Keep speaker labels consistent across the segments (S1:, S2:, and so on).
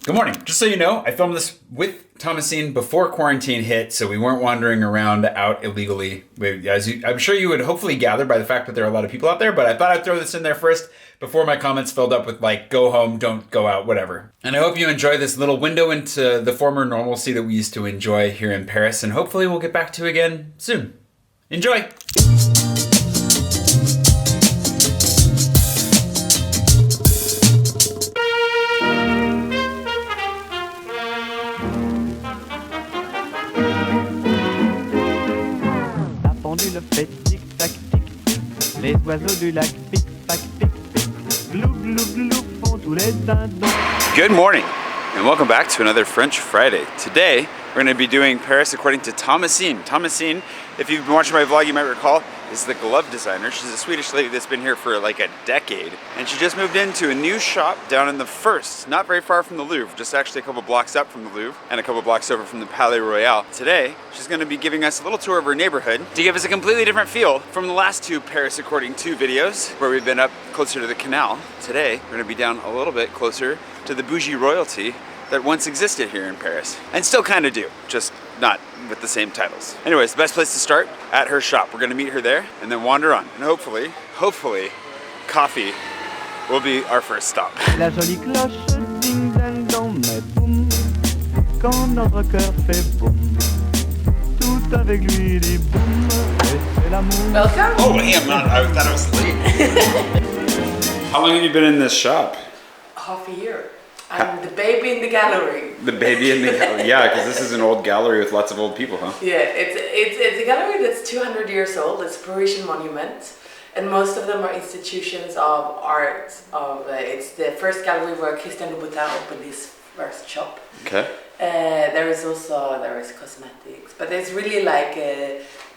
S1: Good morning. Just so you know, I filmed this with Thomasine before quarantine hit, so we weren't wandering around out illegally. I'm sure you would hopefully gather by the fact that there are a lot of people out there, but I thought I'd throw this in there first before my comments filled up with like, go home, don't go out, whatever. And I hope you enjoy this little window into the former normalcy that we used to enjoy here in Paris, and hopefully we'll get back to again soon. Enjoy!
S2: Le fait tic-tac, tic-tic. Les oiseaux du lac pic-pac, pic-pic. Glou, glou, glou, font tous les dindons.
S1: Good morning, and welcome back to another French Friday. Today, we're going to be doing Paris according to Thomasine. Thomasine, if you've been watching my vlog, you might recall, is the glove designer. She's a Swedish lady that's been here for like a decade. And she just moved into a new shop down in the First, not very far from the Louvre, just actually a couple blocks up from the Louvre and a couple blocks over from the Palais Royal. Today, she's gonna be giving us a little tour of her neighborhood to give us a completely different feel from the last two Paris According to videos, where we've been up closer to the canal. Today, we're gonna be down a little bit closer to the bougie royalty that once existed here in Paris, and still kind of do, just not with the same titles. Anyways, the best place to start, at her shop. We're gonna meet her there and then wander on. And hopefully, coffee will be our first stop.
S2: La jolie cloche ding dang dong, mais boum, quand notre cœur fait boum, tout avec lui dit boum, et c'est l'amour.
S3: Welcome.
S1: Oh, damn, I thought I was late. How long have you been in this shop?
S3: Half a year. I'm the baby in the gallery.
S1: The baby in the gallery, yeah, because this is an old gallery with lots of old people, huh?
S3: Yeah, it's a gallery that's 200 years old. It's a Parisian monument, and most of them are institutions of art. It's the first gallery where Christian Louboutin opened his first shop.
S1: Okay.
S3: There is cosmetics, but there's really like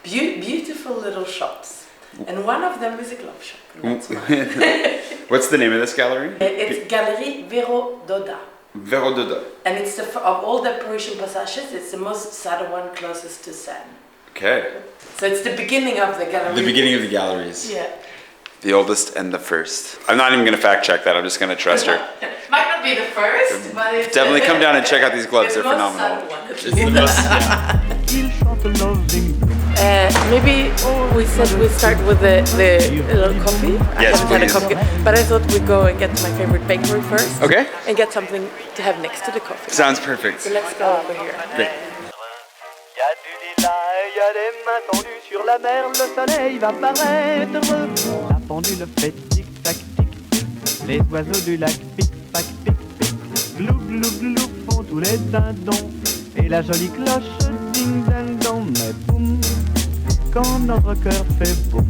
S3: beautiful little shops. And one of them is a glove shop. And that's mine.
S1: What's the name of this gallery?
S3: It's Galerie Véro Doda.
S1: Véro Doda.
S3: And it's of all the Parisian passages, it's the most southern one closest to Seine.
S1: Okay.
S3: So it's the beginning of the gallery.
S1: The beginning of the galleries.
S3: Yeah.
S1: The oldest and the first. I'm not even going to fact check that. I'm just going to trust her.
S3: Might not be the first, but it's
S1: Definitely come down and check out these gloves. They're phenomenal.
S3: It's the most
S2: Il chante loving.
S3: Maybe we said we start with the little coffee.
S1: Yes,
S3: I haven't had a
S1: please.
S3: coffee, but I thought we'd go and get my favorite bakery first.
S1: Okay.
S3: And get something to have next to the coffee.
S1: Sounds perfect.
S3: So let's go over here.
S1: Great.
S2: Y a du lilas, y a des mains tendues sur la mer, le soleil va paraître. La pendule fait tic-tac, tic-tic. Les oiseaux du lac pic-pac, pic-pic. Glou, glou, glou, font tous les dindons. Et la jolie cloche ding dang dong, mais boum, quand notre cœur fait boum,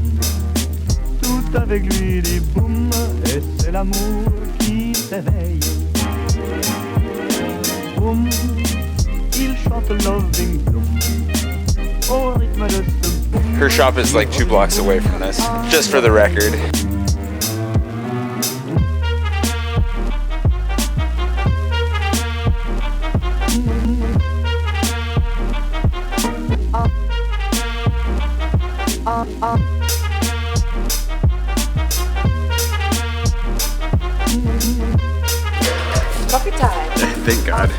S2: tout avec lui dit boum, et c'est l'amour qui s'éveille. Boum, il chante loving bloom, au rythme de ce boum.
S1: Her shop is like 2 blocks away from this, just for the record.
S3: Coffee time.
S1: Thank God.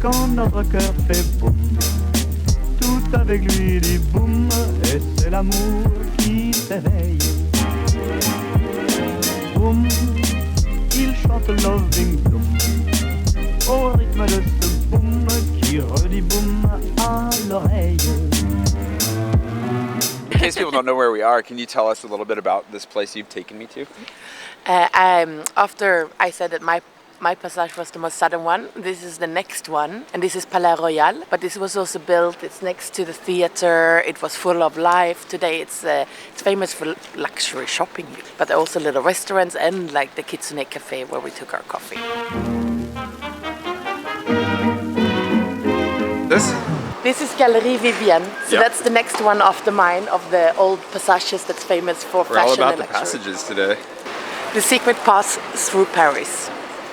S2: Quand notre cœur fait boum, tout avec lui dit boum, et c'est l'amour qui s'éveille. Boum, il chante loving bloom, au rythme de ce boum qui redit boum à l'oreille.
S1: In case people don't know where we are, can you tell us a little bit about this place you've taken me to?
S3: After I said that my passage was the most southern one, this is the next one, and this is Palais Royal. But this was also built, it's next to the theater, it was full of life. Today it's famous for luxury shopping, but also little restaurants and like the Kitsune Cafe where we took our coffee. This is Galerie Viviene, so
S1: Yep.
S3: that's the next one after mine of the old passages that's famous for
S1: We're all
S3: fashion
S1: about
S3: and
S1: the
S3: luxury.
S1: passages today.
S3: The secret path through Paris.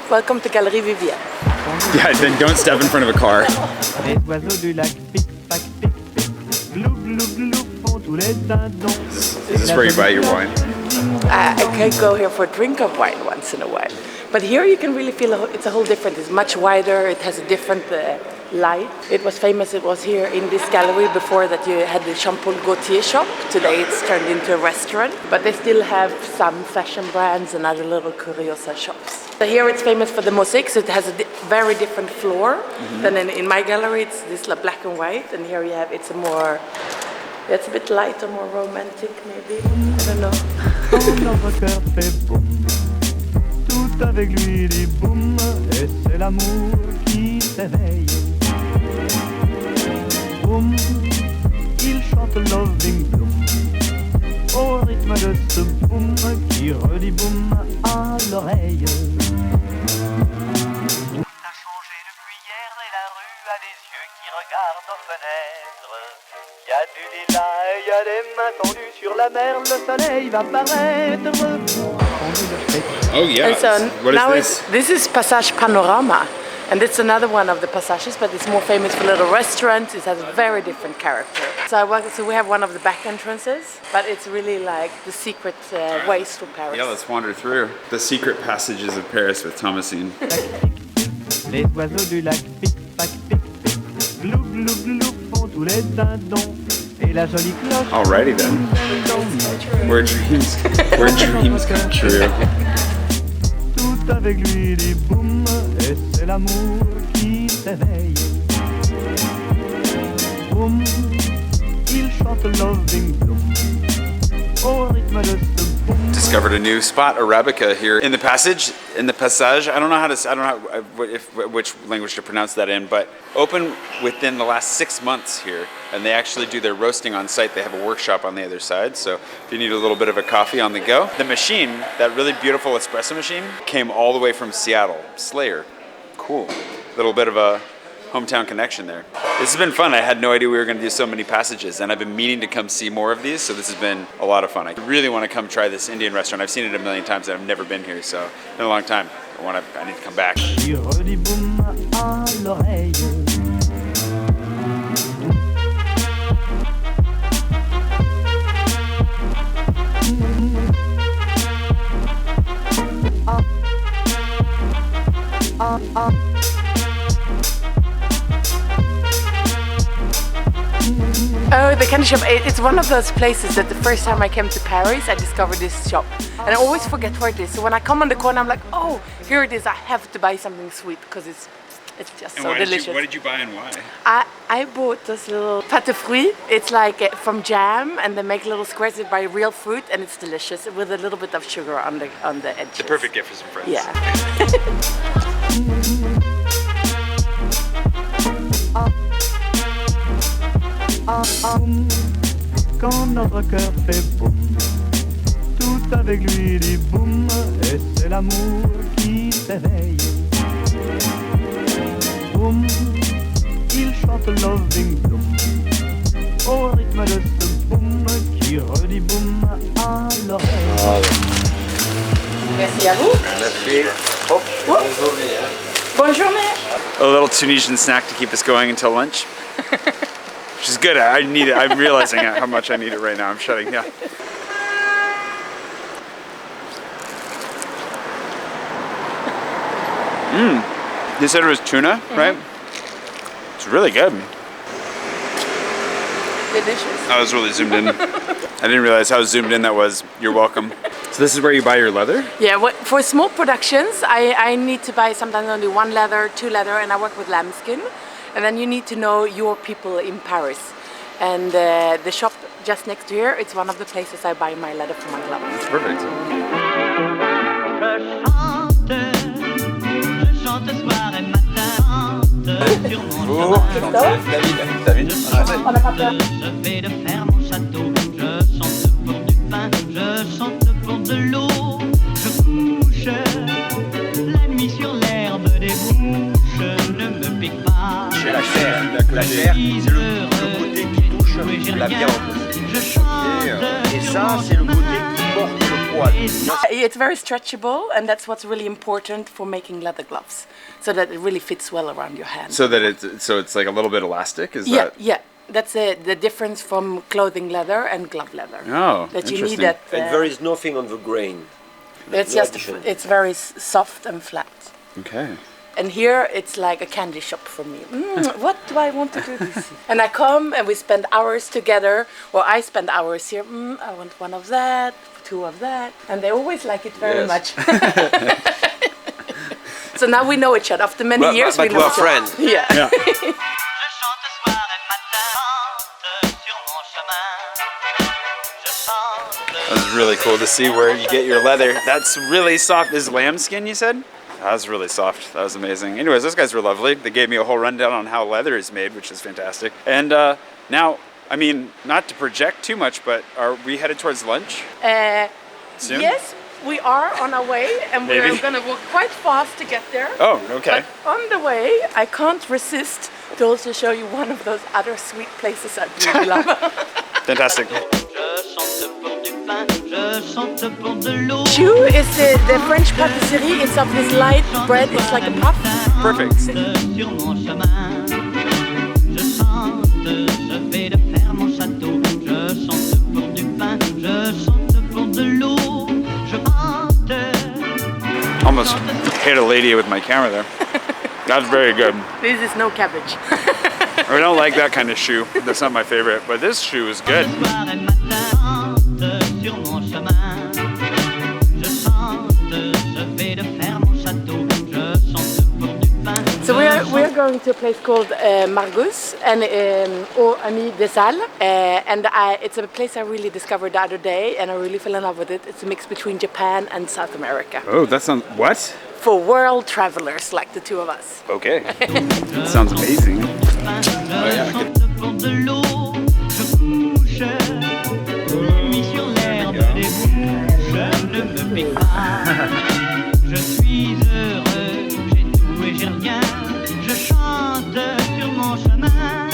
S3: Welcome to Galerie Viviene.
S1: Yeah, then don't step in front of a car.
S2: Les oiseaux du lac pic-pac, pic-pic. Glou, glou, glou, font tous les dindons.
S1: Is this where you buy your wine?
S3: I can go here for a drink of wine once in a while. But here you can really feel it's a whole different, it's much wider, it has a different light. It was famous, it was here in this gallery before that you had the Jean-Paul Gaultier shop. Today it's turned into a restaurant, but they still have some fashion brands and other little curiosa shops. So here it's famous for the mosaics, so it has a very different floor than in my gallery. It's this black and white, and here you have, it's a more, it's a bit lighter, more romantic maybe, I don't know.
S2: Quand notre cœur fait boum, tout avec lui dit boum, et c'est l'amour qui s'éveille. Boum, il chante Loving Bloom, au rythme de ce boum qui redit boum à l'oreille. Tout a changé depuis hier et la rue a des yeux qui regardent aux fenêtres. Y a du lilas et y a des mains tendues sur la mer, le soleil va paraître.
S1: Oh yeah.
S3: And so
S1: What
S3: now
S1: is
S3: this is Passage Panorama, and it's another one of the passages, but it's more famous for little restaurants. It has a very different character. So we have one of the back entrances, but it's really like the secret ways to Paris.
S1: Yeah, let's wander through the secret passages of Paris with Thomasine.
S2: Les oiseaux du lac pic-pac, pic-pic, glou glou glou font tous les dindons. Et la jolie cloche.
S1: Alrighty then. Where dreams come true.
S2: Tout avec lui dit boum, et c'est l'amour qui s'éveille. Boum, il chante Loving Bloom, au rythme de ce boum.
S1: Discovered a new spot, Arabica, here in the passage. I don't know which language to pronounce that in, but open within the last 6 months here, and they actually do their roasting on site. They have a workshop on the other side, so if you need a little bit of a coffee on the go. The machine, that really beautiful espresso machine, came all the way from Seattle. Slayer, cool. Little bit of a hometown connection there. This has been fun. I had no idea we were going to do so many passages, and I've been meaning to come see more of these, so this has been a lot of fun. I really want to come try this Indian restaurant. I've seen it a million times and I've never been here, so it's been a long time. I need to come back.
S2: Il redit boum à l'oreille.
S3: Oh, the candy shop. It's one of those places that the first time I came to Paris, I discovered this shop. And I always forget where it is. So when I come on the corner, I'm like, oh, here it is. I have to buy something sweet because it's just so delicious.
S1: What did you buy and why?
S3: I bought this little patisserie. It's like from jam, and they make little squares by real fruit, and it's delicious with a little bit of sugar on the edges.
S1: The perfect gift for some friends.
S3: Yeah.
S2: Quand notre cœur fait boum, tout avec lui dit boum, et c'est l'amour qui s'éveille. Boum, il chante Loving Bloom, au rythme de ce boum qui redit boum à l'oreille.
S3: Merci à vous. Bonne journée.
S1: A little Tunisian snack to keep us going until lunch. Which is good. I need it. I'm realizing how much I need it right now. I'm shutting down. You said it was tuna, right? It's really good.
S3: Delicious.
S1: I was really zoomed in. I didn't realize how zoomed in that was. You're welcome. So this is where you buy your leather?
S3: Yeah, for small productions, I need to buy sometimes only 1 leather, 2 leather, and I work with lambskin. And then you need to know your people in Paris. And the shop just next to here, it's one of the places I buy my leather for my gloves.
S1: That's perfect.
S2: Je chante soir et matin sur mon
S1: David.
S2: Je vais de faire mon château. Je chante pour du pain, je chante pour de l'eau. Je couche la nuit sur l'herbe des bouches, ne me pique pas.
S4: Chez la chair, c'est le côté qui touche la viande. Et ça, c'est le côté qui porte le poil.
S3: It's very stretchable, and that's what's really important for making leather gloves, so that it really fits well around your hand.
S1: So that it's like a little bit elastic, is
S3: Yeah,
S1: that?
S3: yeah. That's the difference from clothing leather and glove leather.
S1: Oh,
S3: that you
S1: interesting.
S3: need that.
S4: And there is nothing on the grain.
S3: It's
S4: No
S3: just
S4: addition.
S3: it's very soft and flat.
S1: Okay.
S3: And here it's like a candy shop for me. What do I want to do this? And I come and we spend hours together, or I spend hours here. I want one of that, two of that, and they always like it very
S4: Yes.
S3: much. So now we know each other. After many years,
S4: but
S3: we know
S4: we're
S3: each other.
S4: friends.
S3: Yeah.
S1: Yeah.
S2: Je chante soir et matin, chante sur mon chemin. Je chante.
S1: That was really cool to see where you get your leather. That's really soft. This is lambskin, you said? That was really soft. That was amazing. Anyways, those guys were lovely. They gave me a whole rundown on how leather is made, which is fantastic. And now, I mean, not to project too much, but are we headed towards lunch soon?
S3: Yes, we are on our way, and
S1: Maybe.
S3: we're going to walk quite fast to get there.
S1: Oh, okay.
S3: But on the way, I can't resist to also show you one of those other sweet places I really love.
S1: Fantastic.
S2: Je chante pour du pain, je chante pour de l'eau.
S3: Choux is the French patisserie. It's of this light bread. It's like a puff.
S1: Perfect.
S2: Sur mon chemin. Je chante, je vais de faire mon château. Je chante pour du pain, je chante pour de l'eau. Je chante.
S1: Almost hit a lady with my camera there. That's very good.
S3: This is no cabbage.
S1: I don't like that kind of shoe. That's not my favorite, but this shoe is good.
S2: Soir et matin, chante sur mon chemin. Je chante, je vais de faire mon château. Je chante pour du pain.
S3: So we're going to a place called Mongoose and or Ami des Salles, and it's a place I really discovered the other day, and I really fell in love with it. It's a mix between Japan and South America
S1: Oh, that sounds... What?
S3: for world travelers like the two of us.
S1: Okay. Sounds amazing.
S2: Je chante pour de l'eau. Je couche, mis sur l'herbe des bouches. Ne me pique pas. Je suis heureux, j'ai tout et j'ai rien. Je chante sur mon chemin.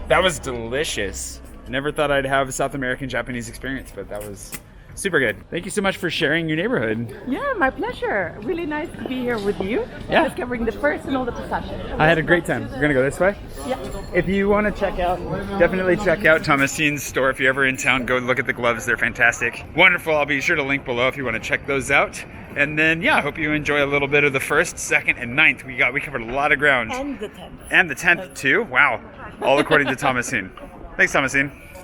S1: That was delicious. I never thought I'd have a South American Japanese experience, but that was super good. Thank you so much for sharing your neighborhood.
S3: Yeah, my pleasure. Really nice to be here with you.
S1: Yeah.
S3: Discovering the first and all the possessions.
S1: I had a great time. We're gonna go this way.
S3: Yeah.
S1: If you want to check out, definitely check out Thomasine's store. If you're ever in town, go look at the gloves. They're fantastic. Wonderful. I'll be sure to link below if you want to check those out. And then, yeah, I hope you enjoy a little bit of the 1st, 2nd, and 9th. We covered a lot of ground.
S3: And the 10th.
S1: And the 10th too. Wow. All according to Thomasine. Thanks, Thomasine.